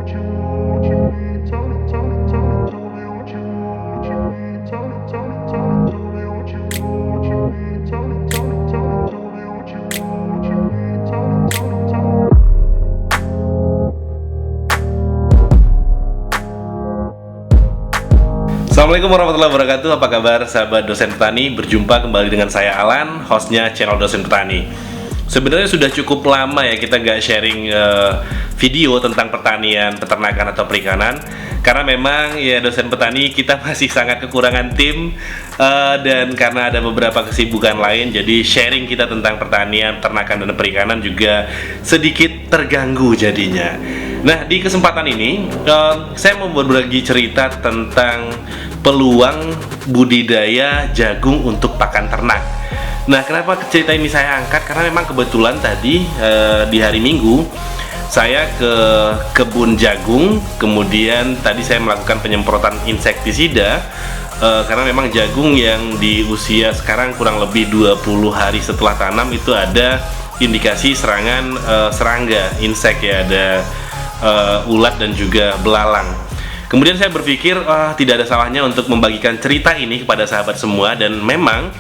Assalamualaikum warahmatullahi wabarakatuh. Apa kabar sahabat dosen petani? Berjumpa kembali dengan saya Alan, hostnya channel Dosen Petani. Sebenarnya sudah cukup lama ya kita nggak sharing video tentang pertanian, peternakan atau perikanan. Karena memang ya dosen petani kita masih sangat kekurangan tim, dan karena ada beberapa kesibukan lain, jadi sharing kita tentang pertanian, peternakan dan perikanan juga sedikit terganggu jadinya. Nah, di kesempatan ini saya mau berbagi cerita tentang peluang budidaya jagung untuk pakan ternak. Nah, kenapa cerita ini saya angkat? Karena memang kebetulan tadi di hari Minggu saya ke kebun jagung, kemudian tadi saya melakukan penyemprotan insektisida karena memang jagung yang di usia sekarang kurang lebih 20 hari setelah tanam itu ada indikasi serangan serangga, insek ya, ada ulat dan juga belalang. Kemudian saya berpikir tidak ada salahnya untuk membagikan cerita ini kepada sahabat semua, dan memang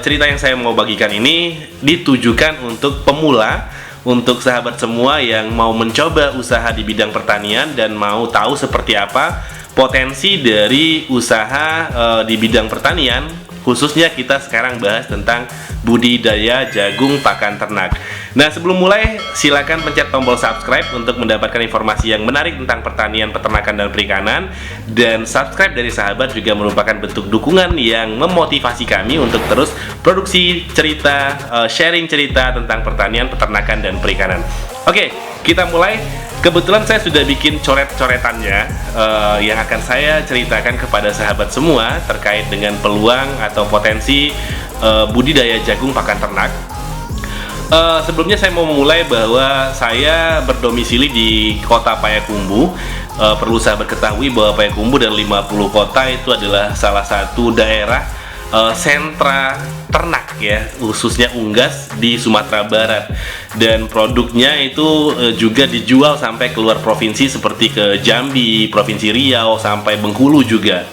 cerita yang saya mau bagikan ini ditujukan untuk pemula, untuk sahabat semua yang mau mencoba usaha di bidang pertanian dan mau tahu seperti apa potensi dari usaha di bidang pertanian. Khususnya kita sekarang bahas tentang budidaya jagung pakan ternak. Nah, sebelum mulai silakan pencet tombol subscribe untuk mendapatkan informasi yang menarik tentang pertanian, peternakan dan perikanan. Dan subscribe dari sahabat juga merupakan bentuk dukungan yang memotivasi kami untuk terus produksi cerita, sharing cerita tentang pertanian, peternakan dan perikanan. Oke, kita mulai. Kebetulan saya sudah bikin coret-coretannya yang akan saya ceritakan kepada sahabat semua terkait dengan peluang atau potensi budidaya jagung pakan ternak. Sebelumnya saya mau memulai bahwa saya berdomisili di kota Payakumbuh. Perlu sahabat ketahui bahwa Payakumbuh dan 50 kota itu adalah salah satu daerah sentra ternak ya, khususnya unggas di Sumatera Barat, dan produknya itu juga dijual sampai keluar provinsi seperti ke Jambi, Provinsi Riau, sampai Bengkulu juga.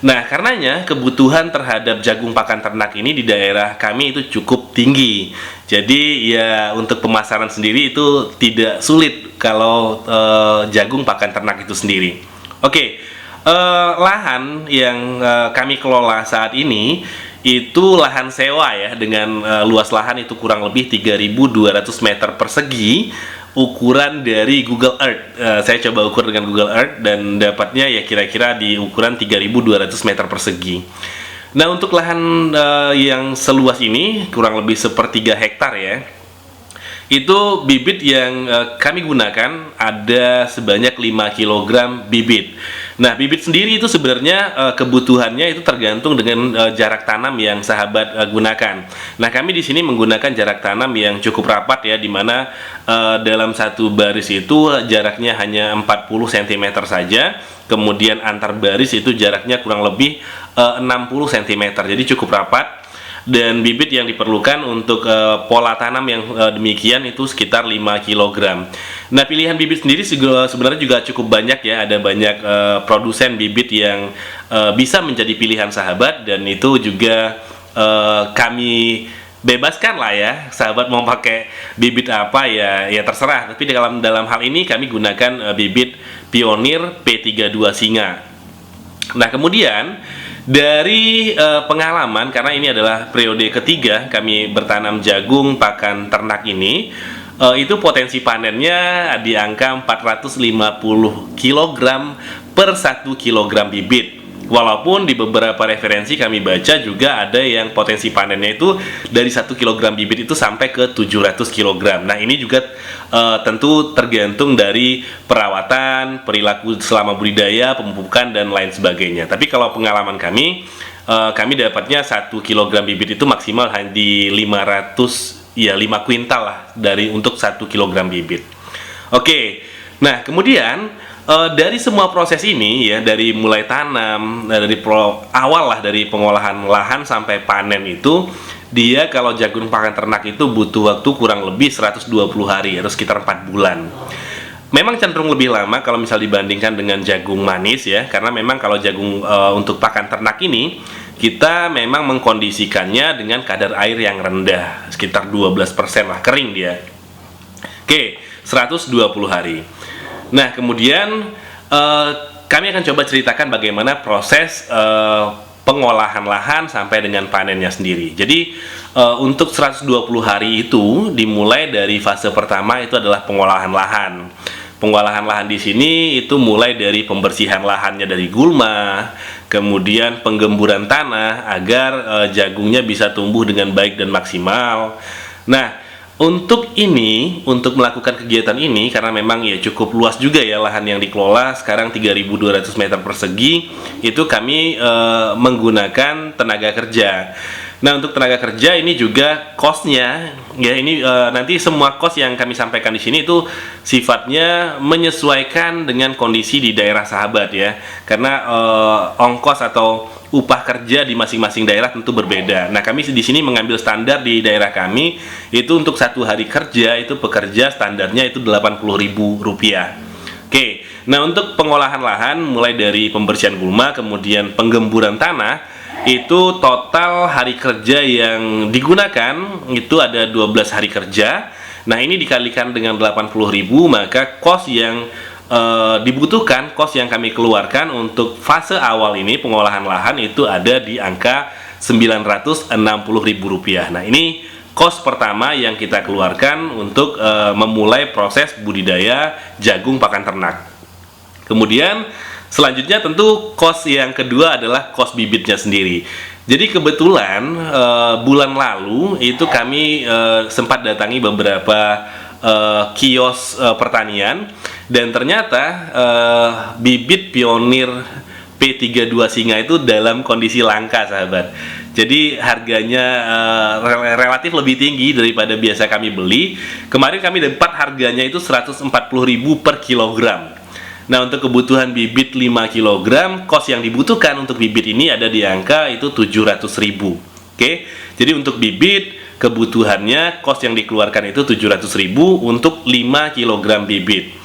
Nah, karenanya kebutuhan terhadap jagung pakan ternak ini di daerah kami itu cukup tinggi. Jadi ya untuk pemasaran sendiri itu tidak sulit kalau jagung pakan ternak itu sendiri. Oke. Lahan yang kami kelola saat ini itu lahan sewa ya, dengan luas lahan itu kurang lebih 3.200 meter persegi, ukuran dari Google Earth. Saya coba ukur dengan Google Earth dan dapatnya ya kira-kira di ukuran 3.200 meter persegi. Nah, untuk lahan yang seluas ini kurang lebih 1/3 hektar ya, itu bibit yang kami gunakan ada sebanyak 5 kg bibit. Nah, bibit sendiri itu sebenarnya kebutuhannya itu tergantung dengan jarak tanam yang sahabat gunakan. Nah, kami di sini menggunakan jarak tanam yang cukup rapat ya, dimana dalam satu baris itu jaraknya hanya 40 cm saja. Kemudian antar baris itu jaraknya kurang lebih 60 cm, jadi cukup rapat. Dan bibit yang diperlukan untuk pola tanam yang demikian itu sekitar 5 kg. Nah, pilihan bibit sendiri sebenarnya juga cukup banyak ya. Ada banyak produsen bibit yang bisa menjadi pilihan sahabat, dan itu juga kami bebaskan lah ya. Sahabat mau pakai bibit apa ya terserah. Tapi dalam hal ini kami gunakan bibit Pionir P32 Singa. Nah, kemudian dari pengalaman, karena ini adalah periode ketiga kami bertanam jagung pakan ternak ini, itu potensi panennya di angka 450 kg per 1 kg bibit. Walaupun di beberapa referensi kami baca juga ada yang potensi panennya itu dari 1 kg bibit itu sampai ke 700 kg. Nah, ini juga tentu tergantung dari perawatan, perilaku selama budidaya, pemupukan dan lain sebagainya. Tapi kalau pengalaman kami dapatnya 1 kg bibit itu maksimal hanya di 500 ya 5 kuintal lah untuk 1 kg bibit. Oke. Nah, kemudian dari semua proses ini ya, dari mulai tanam, dari awal lah, dari pengolahan lahan sampai panen itu, dia kalau jagung pakan ternak itu butuh waktu kurang lebih 120 hari atau sekitar 4 bulan. Memang cenderung lebih lama kalau misal dibandingkan dengan jagung manis ya, karena memang kalau jagung untuk pakan ternak ini kita memang mengkondisikannya dengan kadar air yang rendah, sekitar 12% lah, kering dia. Oke, 120 hari. Nah, kemudian kami akan coba ceritakan bagaimana proses pengolahan lahan sampai dengan panennya sendiri. Jadi untuk 120 hari itu dimulai dari fase pertama, itu adalah pengolahan lahan. Pengolahan lahan di sini itu mulai dari pembersihan lahannya dari gulma, kemudian penggemburan tanah agar jagungnya bisa tumbuh dengan baik dan maksimal. Nah, untuk melakukan kegiatan ini, karena memang ya cukup luas juga ya lahan yang dikelola, sekarang 3.200 meter persegi, itu kami menggunakan tenaga kerja. Nah, untuk tenaga kerja ini juga cost-nya ya, ini nanti semua cost yang kami sampaikan di sini itu sifatnya menyesuaikan dengan kondisi di daerah sahabat ya, karena ongkos atau upah kerja di masing-masing daerah tentu berbeda. Nah, kami di sini mengambil standar di daerah kami itu untuk 1 hari kerja itu pekerja standarnya itu Rp80.000. Oke, nah untuk pengolahan lahan mulai dari pembersihan gulma kemudian penggemburan tanah, itu total hari kerja yang digunakan itu ada 12 hari kerja. Nah, ini dikalikan dengan 80.000, maka cost yang dibutuhkan, cost yang kami keluarkan untuk fase awal ini pengolahan lahan itu ada di angka Rp960.000. Nah, ini cost pertama yang kita keluarkan untuk memulai proses budidaya jagung pakan ternak. Kemudian selanjutnya tentu cost yang kedua adalah cost bibitnya sendiri. Jadi kebetulan bulan lalu itu kami sempat datangi beberapa kios pertanian, dan ternyata bibit pionir P32 Singa itu dalam kondisi langka, sahabat. Jadi harganya relatif lebih tinggi daripada biasa kami beli. Kemarin kami dapat harganya itu Rp140.000 per kilogram. Nah, untuk kebutuhan bibit 5 kg, cost yang dibutuhkan untuk bibit ini ada di angka itu Rp700.000. Oke, jadi untuk bibit kebutuhannya cost yang dikeluarkan itu Rp700.000 untuk 5 kg bibit.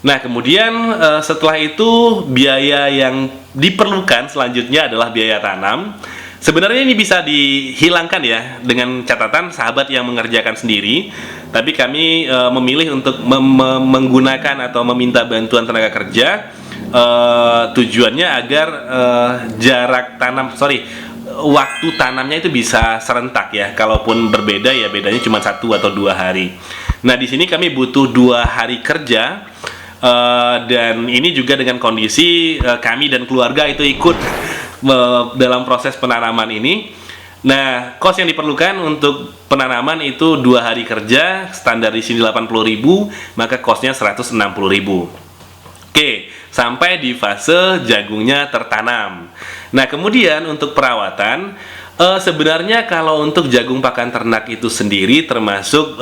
Nah, kemudian setelah itu biaya yang diperlukan selanjutnya adalah biaya tanam. Sebenarnya ini bisa dihilangkan ya dengan catatan sahabat yang mengerjakan sendiri, tapi kami memilih untuk menggunakan atau meminta bantuan tenaga kerja, tujuannya agar waktu tanamnya itu bisa serentak ya. Kalaupun berbeda ya bedanya cuma 1 atau 2 hari. Nah, di sini kami butuh 2 hari kerja, dan ini juga dengan kondisi kami dan keluarga itu ikut dalam proses penanaman ini. Nah, cost yang diperlukan untuk penanaman itu 2 hari kerja, standar di sini 80.000, maka costnya 160.000. Oke, sampai di fase jagungnya tertanam. Nah, kemudian untuk perawatan, sebenarnya kalau untuk jagung pakan ternak itu sendiri termasuk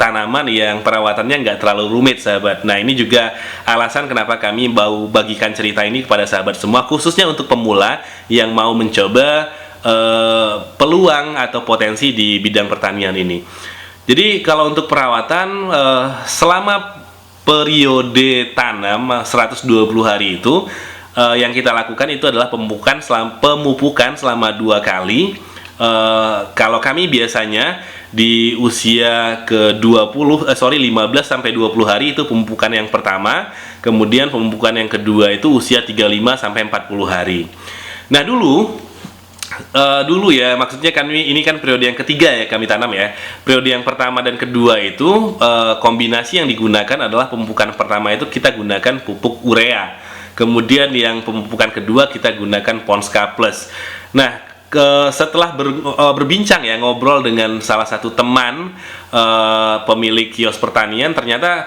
tanaman yang perawatannya nggak terlalu rumit, sahabat. Nah, ini juga alasan kenapa kami mau bagikan cerita ini kepada sahabat semua, khususnya untuk pemula yang mau mencoba peluang atau potensi di bidang pertanian ini. Jadi kalau untuk perawatan selama periode tanam 120 hari itu, yang kita lakukan itu adalah pemupukan selama 2 kali. Kalau kami biasanya di usia ke 15 sampai 20 hari itu pemupukan yang pertama, kemudian pemupukan yang kedua itu usia 35 sampai 40 hari. Nah, dulu ya, maksudnya ini kan periode yang ketiga ya kami tanam ya. Periode yang pertama dan kedua itu kombinasi yang digunakan adalah pemupukan pertama itu kita gunakan pupuk urea. Kemudian yang pemupukan kedua kita gunakan Ponska Plus. Nah, setelah berbincang ya, ngobrol dengan salah satu teman pemilik kios pertanian, ternyata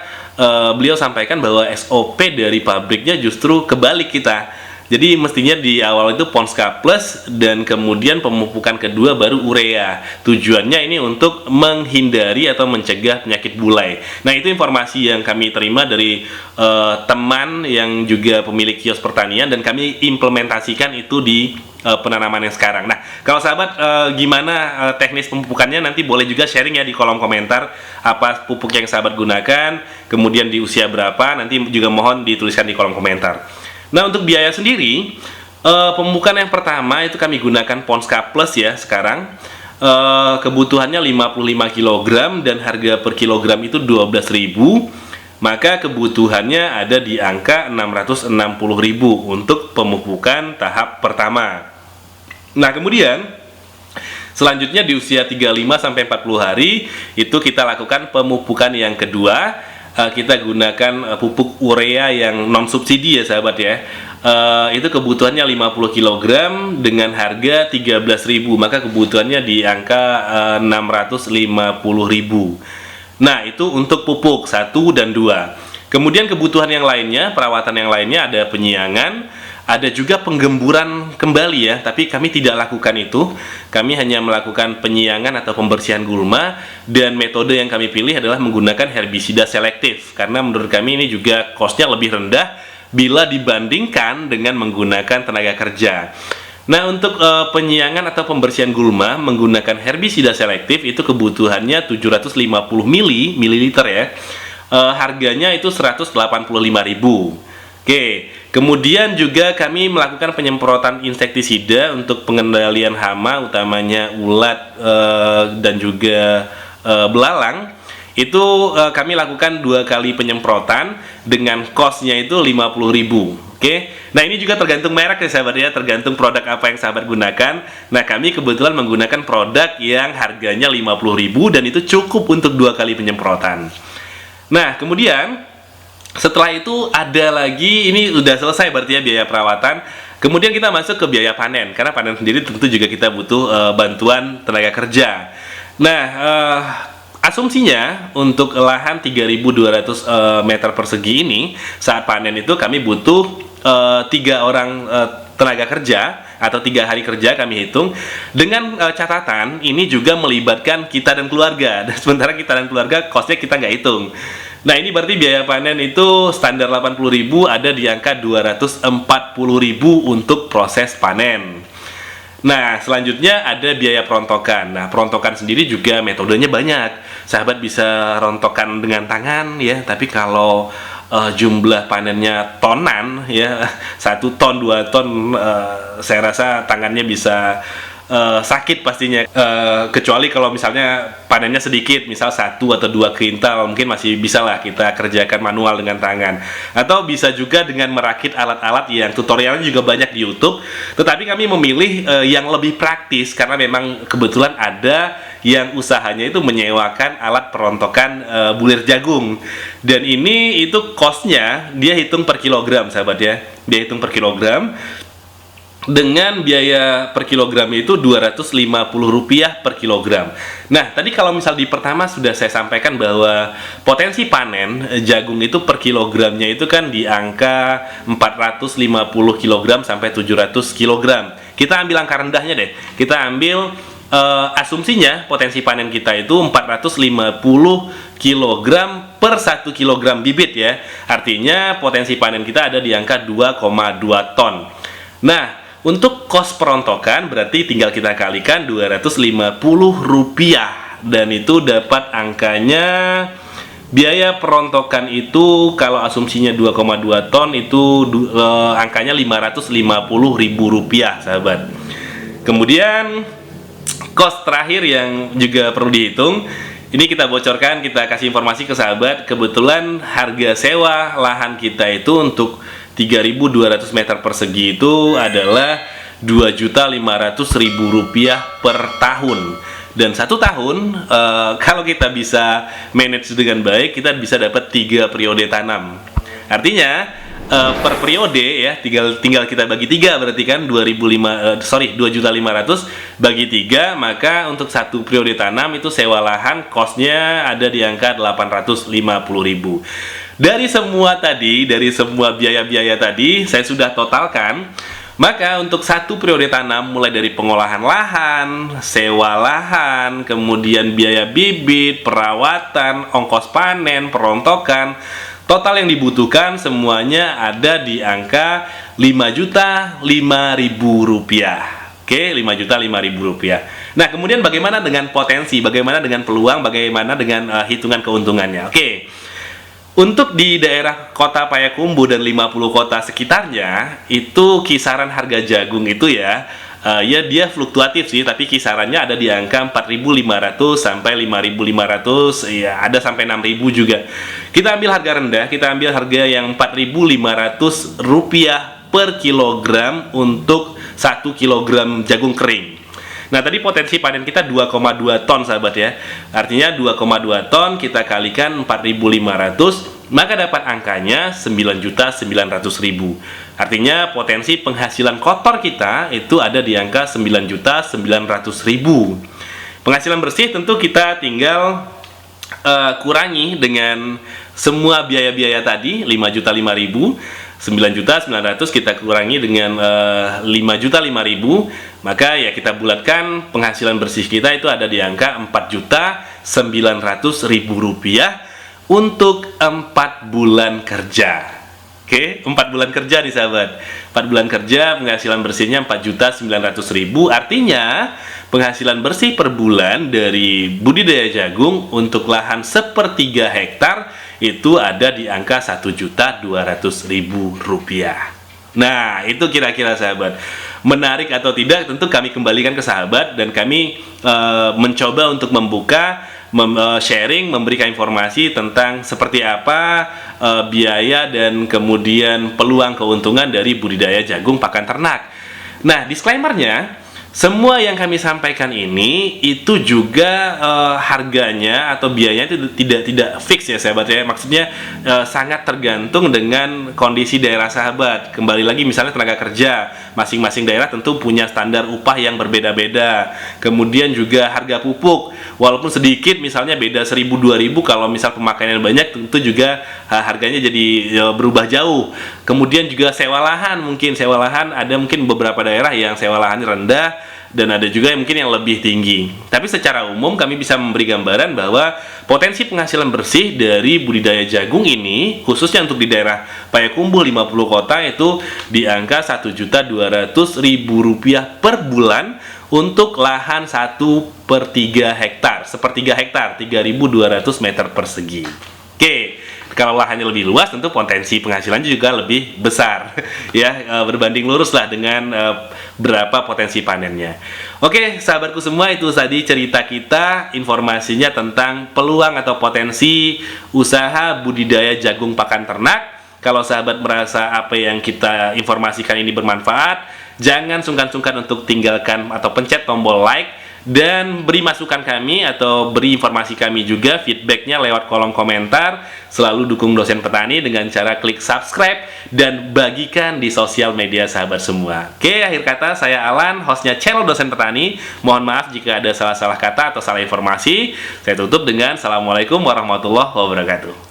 beliau sampaikan bahwa SOP dari pabriknya justru kebalik kita. Jadi mestinya di awal itu Ponska Plus dan kemudian pemupukan kedua baru urea. Tujuannya ini untuk menghindari atau mencegah penyakit bulai. Nah, itu informasi yang kami terima dari teman yang juga pemilik kios pertanian, dan kami implementasikan itu di penanaman yang sekarang. Nah, kalau sahabat gimana teknis pemupukannya, nanti boleh juga sharing ya di kolom komentar apa pupuk yang sahabat gunakan, kemudian di usia berapa, nanti juga mohon dituliskan di kolom komentar. Nah, untuk biaya sendiri, pemupukan yang pertama itu kami gunakan Ponska Plus ya sekarang. Kebutuhannya 55 kg dan harga per kilogram itu 12.000. Maka kebutuhannya ada di angka 660.000 untuk pemupukan tahap pertama. Nah, kemudian selanjutnya di usia 35 sampai 40 hari itu kita lakukan pemupukan yang kedua. Kita gunakan pupuk urea yang non subsidi ya sahabat ya. Itu kebutuhannya 50 kg dengan harga 13.000, maka kebutuhannya di angka 650.000. Nah, itu untuk pupuk 1 dan 2. Kemudian kebutuhan yang lainnya, perawatan yang lainnya, ada penyiangan, ada juga penggemburan kembali ya, tapi kami tidak lakukan itu. Kami hanya melakukan penyiangan atau pembersihan gulma, dan metode yang kami pilih adalah menggunakan herbisida selektif, karena menurut kami ini juga cost-nya lebih rendah bila dibandingkan dengan menggunakan tenaga kerja. Nah, untuk penyiangan atau pembersihan gulma menggunakan herbisida selektif itu kebutuhannya 750 ml ya. Harganya itu 185.000. Oke, kemudian juga kami melakukan penyemprotan insektisida untuk pengendalian hama, utamanya ulat dan juga belalang. Itu kami lakukan 2 kali penyemprotan dengan cost-nya itu 50.000. Oke, nah ini juga tergantung merek ya sahabat ya, tergantung produk apa yang sahabat gunakan. Nah, kami kebetulan menggunakan produk yang harganya 50.000 dan itu cukup untuk 2 kali penyemprotan. Nah, kemudian setelah itu ada lagi, ini udah selesai berarti ya biaya perawatan. Kemudian kita masuk ke biaya panen, karena panen sendiri tentu juga kita butuh bantuan tenaga kerja. Nah, asumsinya untuk lahan 3.200 meter persegi ini saat panen itu kami butuh 3 orang tenaga kerja atau 3 hari kerja kami hitung, dengan catatan ini juga melibatkan kita dan keluarga, dan sementara kita dan keluarga costnya kita nggak hitung. Nah, ini berarti biaya panen itu standar 80.000 ada di angka 240.000 untuk proses panen. Nah, selanjutnya ada biaya perontokan. Nah, perontokan sendiri juga metodenya banyak. Sahabat bisa rontokan dengan tangan ya, tapi kalau jumlah panennya tonan ya, 1 ton 2 ton, saya rasa tangannya bisa sakit pastinya. Kecuali kalau misalnya panennya sedikit, misal 1 atau 2 kuintal, mungkin masih bisa lah kita kerjakan manual dengan tangan, atau bisa juga dengan merakit alat-alat yang tutorialnya juga banyak di YouTube. Tetapi kami memilih yang lebih praktis karena memang kebetulan ada yang usahanya itu menyewakan alat perontokan bulir jagung, dan ini itu costnya dia hitung per kilogram sahabat ya, dia hitung per kilogram dengan biaya per kilogram itu Rp250 per kilogram. Nah, tadi kalau misal di pertama sudah saya sampaikan bahwa potensi panen jagung itu per kilogramnya itu kan di angka 450 kg sampai 700 kg. Kita ambil angka rendahnya deh. Kita ambil asumsinya potensi panen kita itu 450 kg per 1 kg bibit ya. Artinya potensi panen kita ada di angka 2,2 ton. Nah, untuk kos perontokan berarti tinggal kita kalikan Rp250, dan itu dapat angkanya. Biaya perontokan itu kalau asumsinya 2,2 ton itu angkanya Rp550.000 sahabat. Kemudian kos terakhir yang juga perlu dihitung, ini kita bocorkan, kita kasih informasi ke sahabat. Kebetulan harga sewa lahan kita itu untuk 3.200 meter persegi itu adalah Rp2.500.000 per tahun. Dan 1 tahun kalau kita bisa manage dengan baik, kita bisa dapat 3 periode tanam. Artinya per periode ya, tinggal kita bagi 3, berarti kan 2.500 bagi 3, maka untuk 1 periode tanam itu sewa lahan costnya ada di angka 850.000. Dari semua biaya-biaya tadi, saya sudah totalkan. Maka untuk satu periode tanam, mulai dari pengolahan lahan, sewa lahan, kemudian biaya bibit, perawatan, ongkos panen, perontokan, total yang dibutuhkan semuanya ada di angka Rp5.005.000. Oke, Rp5.005.000. Nah, kemudian bagaimana dengan potensi, bagaimana dengan peluang, bagaimana dengan hitungan keuntungannya? Oke. Untuk di daerah Kota Payakumbuh dan 50 kota sekitarnya, itu kisaran harga jagung itu ya dia fluktuatif sih, tapi kisarannya ada di angka 4.500 sampai 5.500, ya ada sampai 6.000 juga. Kita ambil harga rendah, kita ambil harga yang Rp4.500 per kilogram untuk 1 kilogram jagung kering. Nah, tadi potensi panen kita 2,2 ton sahabat ya. Artinya 2,2 ton kita kalikan 4.500, maka dapat angkanya 9.900.000. Artinya potensi penghasilan kotor kita itu ada di angka 9.900.000. Penghasilan bersih tentu kita tinggal kurangi dengan semua biaya-biaya tadi, 5.005.000. 9.900.000 kita kurangi dengan 5.005.000, maka ya kita bulatkan penghasilan bersih kita itu ada di angka Rp4.900.000 untuk 4 bulan kerja. Oke, 4 bulan kerja nih sahabat. 4 bulan kerja penghasilan bersihnya 4.900.000, artinya penghasilan bersih per bulan dari budidaya jagung untuk lahan 1/3 hektar itu ada di angka Rp1.200.000. Nah, itu kira-kira sahabat. Menarik atau tidak tentu kami kembalikan ke sahabat, dan kami mencoba untuk membuka, sharing, memberikan informasi tentang seperti apa biaya dan kemudian peluang keuntungan dari budidaya jagung pakan ternak. Nah, disclaimernya, semua yang kami sampaikan ini itu juga harganya atau biayanya itu tidak fix ya sahabat ya. Maksudnya sangat tergantung dengan kondisi daerah sahabat. Kembali lagi misalnya tenaga kerja, masing-masing daerah tentu punya standar upah yang berbeda-beda. Kemudian juga harga pupuk, walaupun sedikit misalnya beda 1.000-2.000, kalau misal pemakaian banyak tentu juga harganya jadi berubah jauh. Kemudian juga sewa lahan, ada mungkin beberapa daerah yang sewa lahannya rendah, dan ada juga yang mungkin yang lebih tinggi. Tapi secara umum kami bisa memberi gambaran bahwa potensi penghasilan bersih dari budidaya jagung ini, khususnya untuk di daerah Payakumbuh 50 kota, itu di angka Rp1.200.000 per bulan untuk lahan 1/3 hektar, 1/3 hektar, 3.200 meter persegi. Oke, kalau lahannya lebih luas tentu potensi penghasilannya juga lebih besar ya, berbanding lurus lah dengan berapa potensi panennya. Oke, sahabatku semua, itu tadi cerita kita, informasinya tentang peluang atau potensi usaha budidaya jagung pakan ternak. Kalau sahabat merasa apa yang kita informasikan ini bermanfaat, jangan sungkan-sungkan untuk tinggalkan atau pencet tombol like, dan beri masukan kami atau beri informasi kami juga, feedbacknya lewat kolom komentar. Selalu dukung Dosen Petani dengan cara klik subscribe dan bagikan di sosial media sahabat semua. Oke, akhir kata, saya Alan, hostnya channel Dosen Petani. Mohon maaf jika ada salah-salah kata atau salah informasi. Saya tutup dengan Assalamualaikum warahmatullahi wabarakatuh.